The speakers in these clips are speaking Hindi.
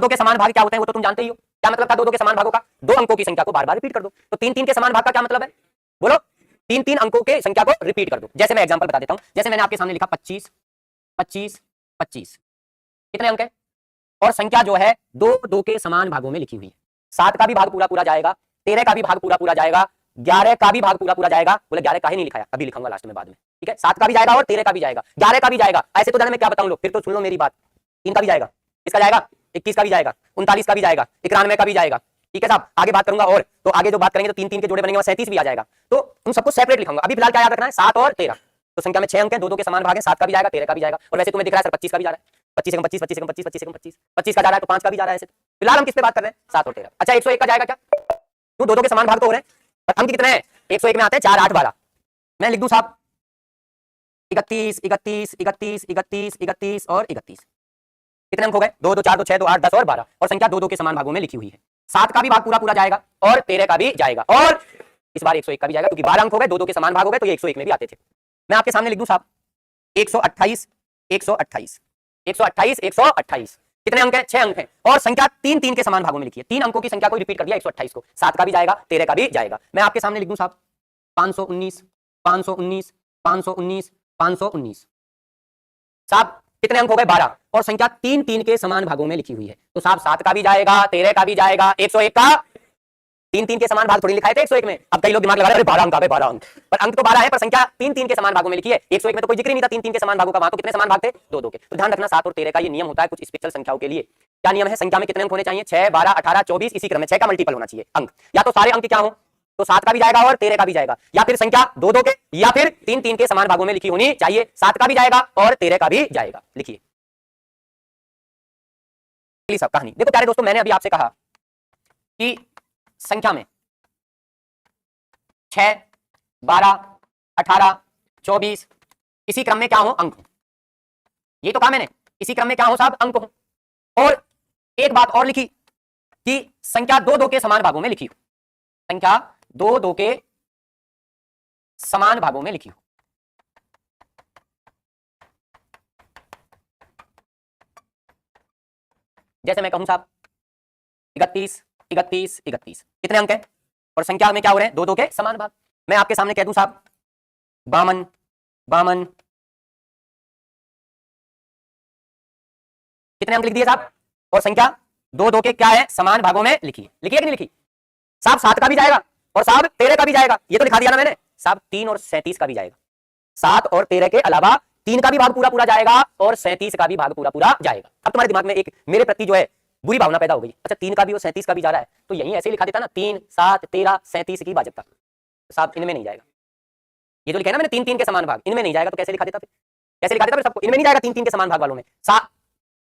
दो के समान भाग क्या होते हैं वो तो तुम जानते ही हो। क्या मतलब था दो के समान भागों का? दो अंकों की संख्या को बार बार रिपीट कर दो। तो तीन के समान भाग का क्या मतलब है? बोलो। तीन अंकों के संख्या को रिपीट कर दो। जैसे मैं एग्जांपल बता देता हूं, जैसे मैंने आपके सामने लिखा 25 25 25, कितने अंक है? और संख्या जो है दो के समान भागों में लिखी हुई है। 7 का भी भाग पूरा पूरा जाएगा, 13 का भी भाग पूरा पूरा जाएगा, 11 का भी भाग पूरा पूरा जाएगा। बोले 11 का ही नहीं लिखा है, अभी लिखूंगा लास्ट में बाद में, ठीक है। 7 का भी जाएगा और 13 का भी जाएगा, 11 का भी जाएगा। ऐसे तो जाने मैं क्या बताऊं, लो फिर तो सुन लो मेरी बात। 3 का भी जाएगा, इसका जाएगा, 21 का भी जाएगा, 39 का भी जाएगा, 91 का भी जाएगा, ठीक है साहब। आगे बात करूंगा और तो आगे जो बात करेंगे तो 3 के जोड़े बनेंगे, 37 भी आ जाएगा। तो उन सबको सेपरेट लिखूंगा। अभी फिलहाल क्या याद रखना है? 7 और 13। तो संख्या में 6 अंक है, दो के समान भाग है, 7 का भी जाएगा, 13 का भी जाएगा। और वैसे तुम्हें दिख रहा है सर 25 का भी जा रहा है, 25 25 25 25 25 25 25 का जा रहा है, तो 5 का भी जा रहा है। ऐसे फिलहाल हम किस पे बात कर रहे हैं? 7 और 13। अच्छा 101 का जाएगा क्या? क्यों? दो के समान भाग तो हो रहे हैं, पर अंक कितने हैं? 101 में आते हैं 4 8 12। मैं लिख दूं साहब 31 31 31 31 31 और 31। कितने अंक हो गए? 2 2 4 2 6 2 8 10 और 12। और संख्या दो के समान भागों में लिखी हुई है। 7 का भी भाग पूरा पूरा जाएगा और 13 का भी जाएगा और इस बार 101 का भी जाएगा, क्योंकि 12 अंक हो गए, दो के समान भाग हो गए, तो ये 101 में भी आते थे। मैं आपके सामने लिख दूं साहब 128 128 128 128। कितने अंक है? 6 अंक है। और संख्या तीन के समान भागों में लिखी है। 3 अंकों की संख्या को रिपीट कर दिया 128 को। 7 का भी जाएगा, 13 का भी जाएगा। मैं आपके सामने लिख दूं साहब 519 519 519 519। साहब कितने अंक हो गए? 12। और संख्या तीन के समान भागों में लिखी हुई है। तो साहब 7 का भी जाएगा, 13 का भी जाएगा, 101 का तीन के समान भाग थोड़ी लिखा है थे 101 में। अब कई लोग दिमाग लगा रहे हैं 12 अंक, 12 अंक, पर अंक तो 12 है, पर संख्या तीन के समान भागों में लिखी है। 101 में तो कोई जिक्र ही नहीं था तीन के समान भागों का। वहां तो कितने समान भाग थे? दो के। तो ध्यान रखना 7 और 13 का ये नियम होता है कुछ स्पेशल संख्याओं के लिए। क्या नियम है? संख्या में कितने अंक होने चाहिए? 6 12 18 24, इसी क्रम में 6 का मल्टीपल होना चाहिए अंक। या तो सारे अंक क्या हो, तो 7 का भी जाएगा और 13 का भी जाएगा, या फिर संख्या दो के या फिर तीन के समान भागों में लिखी होनी चाहिए। 7 का भी जाएगा और 13 का भी जाएगा। लिखिए सब कहानी देखो प्यारे दोस्तों, मैंने अभी आपसे कहा कि संख्या में 6 12 18 24 इसी क्रम में क्या हो? अंक हो। ये तो कहा मैंने, इसी क्रम में क्या हो साहब? अंक हो। और एक बात और लिखी कि संख्या दो के समान भागों में लिखी हो। संख्या दो के समान भागों में लिखी हो। जैसे मैं कहूं साहब 31 31 31, कितने अंक है? और संख्या में क्या हो रहे हैं? दो के समान भाग। मैं आपके सामने कह दूं साहब 52 52, कितने अंक लिख दिए साहब? और संख्या दो के क्या है? समान भागों में लिखी है। लिखी है कि नहीं लिखी साहब? 7 का भी जाएगा और साहब 13 का भी जाएगा, ये तो लिखा दिया ना मैंने साहब। 3 और 37 का भी जाएगा। 7 और 13 के अलावा 3 का भी भाग पूरा पूरा जाएगा और 37 का भी भाग पूरा पूरा जाएगा। अब तुम्हारे दिमाग में एक मेरे प्रति जो है बुरी भावना पैदा हो गई। अच्छा 3 का भी और 37 का भी जा रहा है, तो यही ऐसे ही लिखा देता ना 3 7 13 37 की भाजकता। साहब इनमें नहीं जाएगा, ये जो लिखा है ना मैंने तीन के समान भाग, इनमें नहीं जाएगा। तो कैसे लिखा देता? फिर कैसे लिखा देता? फिर सबको इनमें नहीं जाएगा। तीन के समान भाग वालों में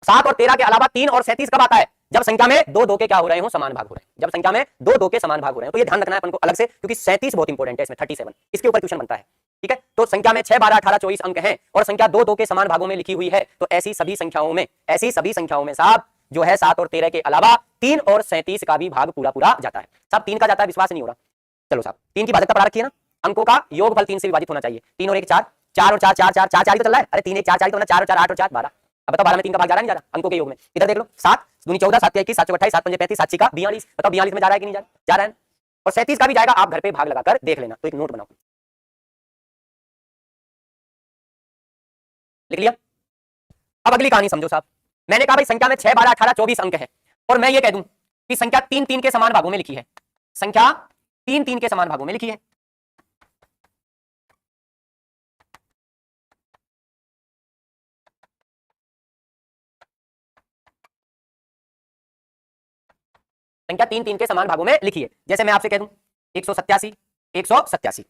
7 और 13 के अलावा 3 और 37 कब आता है? जब संख्या में दो के क्या हो रहे हो? समान भाग हो रहे हैं। जब संख्या में दो के समान भाग हो रहे हैं, तो ये ध्यान रखना है अपन को अलग से, क्योंकि 37 बहुत इंपॉर्टेंट है इसमें। 37 इसके ऊपर क्वेश्चन बनता है, ठीक है। तो संख्या में 6 12 18 24 अंक हैं और संख्या दो के समान भागों में लिखी हुई है। तो ऐसी सभी संख्याओं में साहब जो है 7 और 13 के अलावा 3 और 37 का भी भाग पूरा पूरा जाता है। साहब 3 का जाता है, विश्वास नहीं हो रहा? चलो साहब 3 की भाजकता पढ़ा रखी है ना, अंकों का योगफल 3 से विभाजित होना चाहिए। 3 और 1 4, 4 और 4 4 4 4 4 ही तो चल रहा है। अरे 3 1 4 4 तो ना, 4 और 4 8 और 4 12। अब बताओ 12 में 3 का भाग जा रहा है नहीं जा रहा? अंकों के योग में इधर देख लो, 7 दूनी 14 7 21 7 28 7 5 35 7 का 42। बताओ 42 में जा रहा है कि नहीं जा रहा है? और 37 का भी जाएगा। आप घर पे भाग लगाकर देख लेना। तो एक नोट बनाओ, लिख लिया? अब अगली कहानी समझो साहब। मैंने कहा भाई संख्या में 6 12 18 24 अंक है और मैं ये कह दूं कि संख्या तीन के समान भागों में लिखी है। संख्या तीन के समान भागों में लिखी है। संख्या तीन के समान भागों में लिखी है। जैसे मैं आपसे कह दूं 187 187,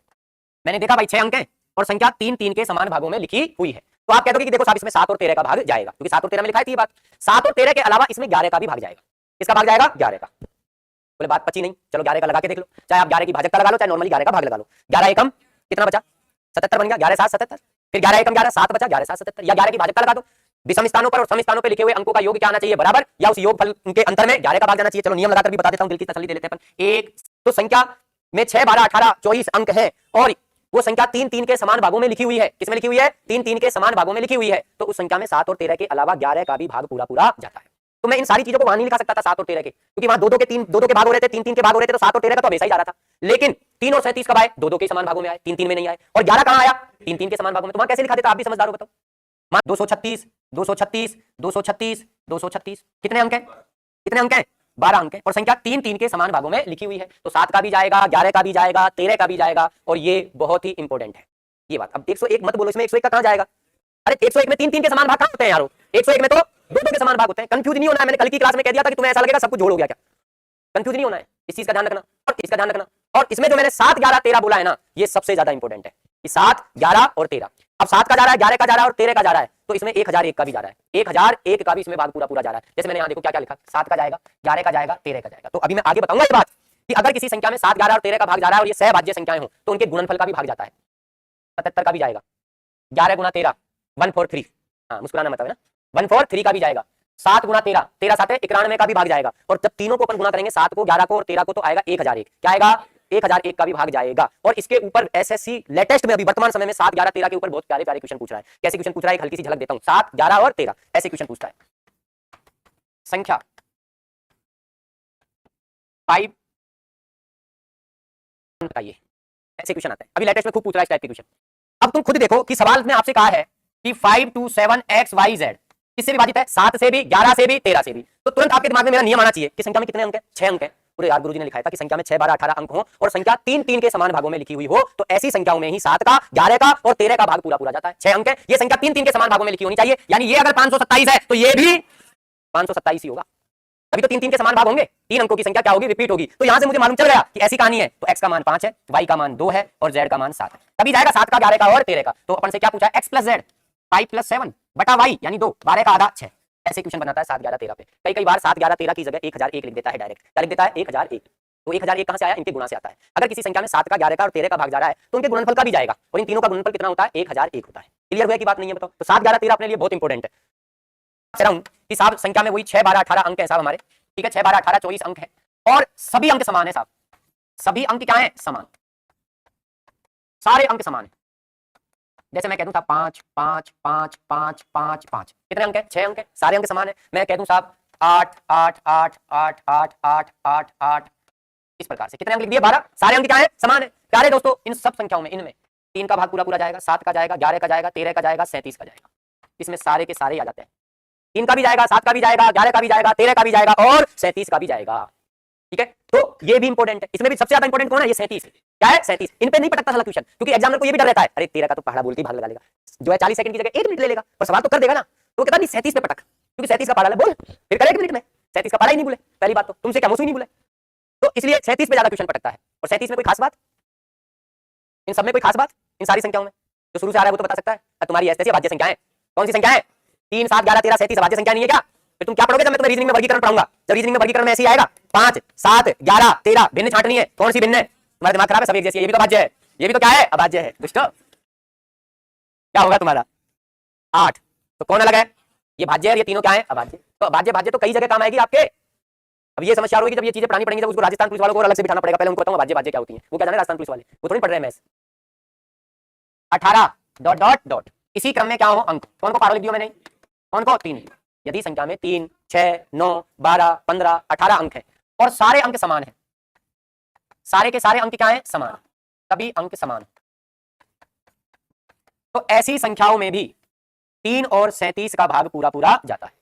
मैंने देखा भाई 6 अंक हैं और संख्या तीन के समान भागों में लिखी हुई है। तो आप कह दोगे कि देखो साहब इसमें 7 और 13 का भाग जाएगा, क्योंकि 7 और 13 में लिखा है ये बात। 7 और 13 के अलावा इसमें 11 का भी भाग जाएगा। किसका भाग जाएगा? 11 का। बोले बात पची नहीं, चलो 11 का लगा के देख लो। चाहे आप 11 की भाजकता लगा लो, चाहे नॉर्मली 11 का भाग लगा लो। 11 एकम कितना बचा? 77 बन गया। 11 7 77, फिर 11 एकम 11 7 बचा, 11 7 77। या 11 की भाजकता लगा दो। विषम स्थानों पर और सम स्थानों पर लिखे हुए अंकों का योग क्या आना चाहिए? बराबर, या उस योगफल के अंतर में 11 का भाग जाना चाहिए। चलो नियम लगाकर भी बता देता हूं, दिल की तसल्ली दे लेते हैं अपन। एक तो संख्या में 6 12 18 24 अंक है और वो संख्या तीन के समान भागों में लिखी हुई है। किसमें लिखी हुई है? तीन के समान भागों में लिखी हुई है। तो उस संख्या में 7 और 13 के अलावा 11 का भी भाग पूरा पूरा जाता है। तो मैं इन सारी चीजों को वहां नहीं लिखा सकता था 7 और 13 के, क्योंकि वहां 2-2 के भाग हो रहे थे, 3-3 के भाग हो रहे थे, तो 7 और 13 का तो हमेशा ही जा रहा था। लेकिन 3 और 37 कब आए? 2-2 के समान भागों में आए, 3-3 में नहीं आए। और 11 कहां आया? 3-3 के समान भागों में। तो वहां कैसे लिखा देता? आप भी समझदार हो, बताओ। मान 236 236 236 236 कितने अंक है? कितने अंक है? 12 अंक है। और संख्या 3-3 के समान भागों में लिखी हुई है, तो 7 का भी जाएगा, 11 का भी जाएगा, 13 का भी जाएगा। और ये बहुत ही इंपॉर्टेंट है ये बात। अब 101 मत बोलो, इसमें 101 का कहां जाएगा? अरे 101 में 3-3 के समान भाग कहां होते हैं यारो? 101 में तो 2-2 के समान भाग होते हैं। कंफ्यूज नहीं होना है, मैंने कल की क्लास में कह दिया था कि तुम्हें ऐसा लगेगा सब कुछ जोड़ हो गया क्या। कंफ्यूज नहीं होना है, इस चीज का ध्यान रखना और इसका ध्यान रखना। और इसमें जो मैंने 7 11 13 बोला है ना, ये सबसे ज्यादा इंपॉर्टेंट है कि 7 11 और 13। अब 7 का जा रहा है, 11 का जा रहा है और 13 का जा रहा है, तो इसमें 1001 का भी जा रहा है, 1001 का भी इसमें भाग पूरा पूरा जा रहा है। जैसे मैंने यहाँ देखो क्या क्या लिखा, 7 का जाएगा, 11 का जाएगा, 13 का जाएगा। तो अभी मैं आगे बताऊंगा ये बात कि अगर किसी संख्या में 7 11 और 13 का भाग जा रहा है और ये सहभाज्य संख्याएं हो तो उनके गुणनफल का भी भाग जाता है। 77 का भी जाएगा, 11 गुना 13 143, हाँ मुस्कुराना मत है ना, 143 का भी जाएगा, 7 गुना 13 13 7 91 का भी भाग जाएगा। और जब तीनों को अपन गुना करेंगे, 7 को 11 को और 13 को, तो आएगा 1001। क्या आएगा? 1001 का भी भाग जाएगा। और इसके ऊपर एसएससी लेटेस्ट में अभी वर्तमान समय में 7 11 13 के ऊपर बहुत प्यारे प्यारे क्वेश्चन पूछ रहा है। कैसे क्वेश्चन पूछ रहा है, एक हल्की सी झलक देता हूं। 7 11 और 13 ऐसे क्वेश्चन पूछता है। संख्या 5 बताइए, ऐसे क्वेश्चन आते हैं अभी लेटेस्ट में, खूब पूछ रहा है इस टाइप के क्वेश्चन। अब तुम खुद देखो कि सवाल में आपसे कहा है कि 5 2 7 x y z किससे विभाजित है? 7 से भी, 11 से भी, 13 से भी। तो तुरंत आपके दिमाग में मेरा नियम आना चाहिए कि संख्या में कितने अंक है? 6 अंक है। पूरे यार गुरुजी ने लिखा था कि संख्या में 6 12 18 अंक हो और संख्या 3-3 के समान भागों में लिखी हुई हो, तो ऐसी संख्याओं में ही 7 का, 11 का और 13 का भाग पूरा पूरा जाता है। 6 अंक है, ये संख्या 3-3 के समान भागों में लिखी होनी चाहिए। यानी ये अगर 527 है तो ये भी 527 ही होगा। अभी तो 3-3 के समान भाग होंगे, 3 अंकों की संख्या क्या होगी? रिपीट होगी। तो यहां से मुझे मालूम चल गया कि ऐसी कहानी है। तो x का मान 5 है, y का मान 2 है और z का मान 7 है। तभी जाएगा 7 का, 11 का और 13 का। तो अपन से क्या पूछा है? x प्लस z 5 प्लस 7 बटा y यानी 2, 12 का आधा 6। ऐसे क्वेश्चन बनाता है 7 11 13 पे। कई बार 7 11 13 की जगह 1001 लिख देता है डायरेक्ट। क्या लिख देता है? 1001। तो 1001 कहां से आया? इनके गुणा से आता है। अगर किसी संख्या में 7 का, 11 का और 13 का भाग जा रहा है तो उनके गुणनफल का भी जाएगा, और इन तीनों का गुणनफल कितना होता है? 1001 होता है। क्लियर हुआ कि बात नहीं है? बताओ। तो 7 11 13 अपने लिए बहुत इंपॉर्टेंट है। कि साहब संख्या में वही 6 12 18 अंक है साहब हमारे, ठीक है, 6 12 18 24 अंक है और सभी अंक समान है साहब। सभी अंक क्या है? समान, सारे अंक समान है। जैसे मैं कह दूं साहब 5 5 5 5 5 5 कितने अंक है? 6 अंक है, सारे अंक समान है। मैं कह दूं साहब 8 8 8 8 8 8 8 8, इस प्रकार से कितने अंक लिख दिए? 12। सारे अंक क्या है? समान है। प्यारे दोस्तों, इन सब संख्याओं में इनमें 3 का भाग पूरा पूरा जाएगा, 7 का जाएगा, 11 का जाएगा, 13 का जाएगा, 37 का जाएगा। इसमें सारे के सारे आ जाते हैं। 3 का भी जाएगा, 7 का भी जाएगा, 11 का भी जाएगा, 13 का भी जाएगा और 37 का भी जाएगा। ठीक है, तो ये भी इंपॉर्टेंट है। इसमें भी सबसे ज्यादा इंपॉर्टेंट कौन है? ये 37। क्या है? 37। इन पे नहीं पटकता साला क्वेश्चन, क्योंकि एग्जामिनर को ये भी डर रहता है, अरे 13 का तो पहाड़ा बोल के भाग लगा लेगा, जो है 40 सेकंड की जगह 1 मिनट ले लेगा, पर सवाल तो कर देगा ना। तो कहता नहीं 37 पे पटक, क्योंकि 37 का पहाड़ा बोल, फिर करे 1 मिनट में। 37 का पहाड़ा ही नहीं बोले, पहली बात तो तुमसे क्या मुझसे नहीं बोले, तो इसलिए 37 पे ज्यादा क्वेश्चन पटकता है। और 37 में कोई खास बात, इन सब में कोई खास बात, इन सारी संख्याओं में जो शुरू से आ रहा है वो तो बता सकता है। तुम्हारी ऐसी अभाज्य संख्या है, कौन सी संख्या है? 3 7 11 13 37 अभाज्य संख्या नहीं है क्या? फिर तुम क्या पढ़ोगे जब मैं तुम्हें रीजनिंग में वर्गीकरण पढ़ाऊंगा? जब रीजनिंग में वर्गीकरण में ऐसे ही आएगा 5 7 11 13 भिन्न छांटनी है, कौन सी भिन्न है? तुम्हारा दिमाग खराब है, सब एक जैसी है। ये भी तो अभाज्य है, ये भी तो क्या है? अभाज्य है। दुष्टो, क्या होगा तुम्हारा? 8। तो कौन अलग है? ये भाज्य है, ये तीनों क्या है? अभाज्य। तो अभाज्य भाज्य तो कई जगह काम आएगी आपके। अब ये समस्या होगी जब ये चीजें पढ़ानी पड़ेंगी, जब उसको राजस्थान पुलिस वालों को अलग से बिठाना पड़ेगा। पहले उनको बताऊंगा भाज्य भाज्य क्या होती है, वो क्या जाने राजस्थान पुलिस वाले, वो थोड़ी पढ़ रहे हैं मैथ्स। 18 डॉट डॉट डॉट, इसी क्रम में क्या हो अंक, कौन को पारो लिख दिया मैंने? कौन को? 3। यदि संख्या में 3 6 9 12 15 18 अंक है और सारे अंक समान है, सारे के सारे अंक क्या है? समान, सभी अंक समान, तो ऐसी संख्याओं में भी 3 और 37 का भाग पूरा पूरा जाता है।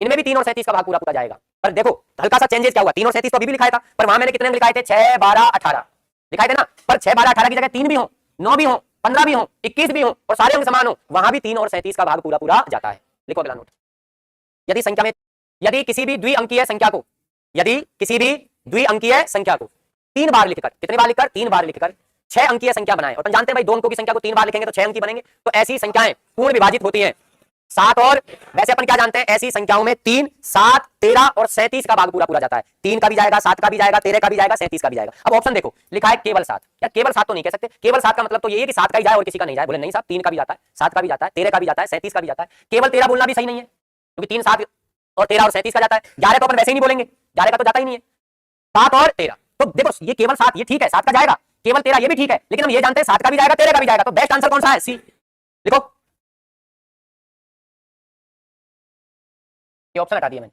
इनमें भी 3 और 37 का भाग पूरा पूरा जाएगा। पर देखो हल्का सा चेंजेस क्या हुआ, 3 और 37 तो अभी भी लिखाया था, पर वहां मैंने कितने लिखाए थे? 6 12 18 लिखाए थे ना। पर 6 12 18 की जगह 3 भी हो, 9 भी हो, 15 भी हो, 21 भी हो और सारे अंक समान हो, वहां भी 3 और 37 का भाग पूरा पूरा जाता है। लिखो अगला नोट। यदि संख्या में, यदि किसी भी द्विअंकीय संख्या को, यदि किसी भी द्विअंकीय संख्या को 3 बार लिखकर, कितने बार लिखकर? 3 बार लिखकर 6 अंकीय संख्या बनाए, और अपन जानते हैं भाई 2 अंकों की संख्या को 3 बार लिखेंगे तो 6 अंकी बनेंगे, तो ऐसी संख्याएं पूर्ण विभाजित होती हैं 7 और, वैसे अपन क्या जानते हैं, ऐसी संख्याओं में 3 7 13 और 37 का भाग पूरा पूरा जाता है। 3 का भी जाएगा, 7 का भी जाएगा, 13 का भी जाएगा, 37 का भी जाएगा। अब ऑप्शन देखो, लिखा है केवल 7। यार केवल 7 तो नहीं कह सकते, केवल 7 का मतलब तो ये है कि 7 का ही जाए और किसी का नहीं जाए। बोले नहीं साहब, 3 का भी जाता है, 7 का भी जाता है, 13 का भी जाता है, 37 का भी जाता है। केवल 13 बोलना भी सही नहीं है, क्योंकि 3 7 और 13 और 37 का जाता है। 11 तो अपन वैसे ही नहीं बोलेंगे, 11 का तो जाता ही नहीं है, 7 और 13। तो देखो ये केवल 7 ये ठीक है, 7 का जाएगा, केवल 13 ये भी ठीक है, लेकिन हम ये जानते हैं 7 का भी जाएगा, 13 का भी जाएगा, तो बेस्ट आंसर कौन सा है? सी। लिखो, ये ऑप्शन हटा दिया मैंने,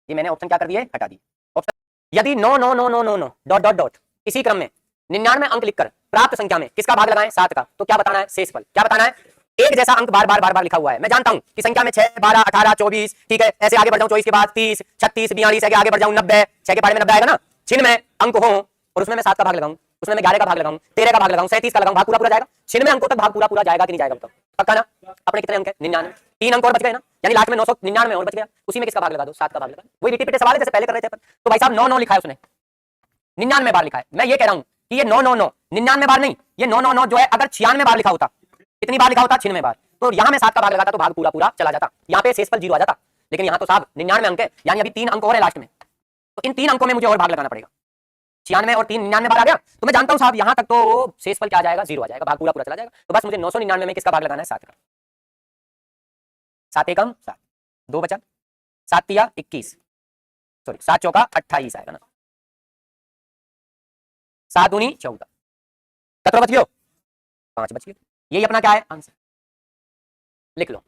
ये मैंने ऑप्शन क्या कर दिए, हटा दिए। ऑप्शन यदि 9 9 9 9 9 9 डॉट डॉट डॉट इसी क्रम में 99 अंक लिखकर प्राप्त संख्या में किसका भाग लगाएं, 7 का, तो क्या बताना है, शेषफल क्या बताना है। एक जैसा अंक बार बार बार बार लिखा हुआ है, मैं जानता हूं कि संख्या में 6 12 18 24, ठीक है, ऐसे आगे बढ़ जाऊं 24 के बाद 30 36 42 ऐसे आगे बढ़ जाऊं 90, 6 के पारे में 90 आएगा ना, छिन्न में अंक हो और उसमें मैं 7 का भाग लगाऊं, उसमें मैं 11 का भाग लगाऊं, 13 का भाग लगाऊं, 37 का लगाऊं, भाग पूरा पूरा जाएगा। छिन्न में अंकों तक भाग पूरा पूरा जाएगा कि नहीं जाएगा, बताओ पक्का ना। अपने कितने अंक है, 99, 3 अंक और बच गए ना, यानी लास्ट में 999 और बच गया, उसी में किसका भाग लगा दो, 7 का भाग लगा। वही रिपीटेड सवाल है जैसे पहले कर रहे थे अपन। तो भाई साहब 9 9 लिखा है उसने, 99 बार लिखा है। मैं ये कह रहा हूं कि ये 9 9 9 99 बार नहीं, ये 9 9 9 जो है अगर 96 बार लिखा होता, कितनी बार लिखा होता, 96 बार, तो यहां में 7 का भाग लगाता तो भाग पूरा पूरा चला जाता, यहां पे शेषफल 0 आ जाता। लेकिन यहां तो साहब 99 अंक है, यानी अभी 3 अंक और है लास्ट में, तो इन 3 अंकों में मुझे और भाग लगाना पड़ेगा। 96 और 3 99 बार आ गया, तो मैं जानता हूं साहब यहां तक तो शेषफल क्या आ जाएगा, 0 आ जाएगा, भाग पूरा पूरा चला जाएगा। तो बस मुझे 999 में किसका भाग लगाना है, 7 का। 7 एकम 7, 2 बचा, 7 तिया 21, सॉरी 7 चौका 28 आएगा ना, 7 दूनी 14, 17 बच गयो, 5 बच गए, यही अपना क्या है आंसर, लिख लो।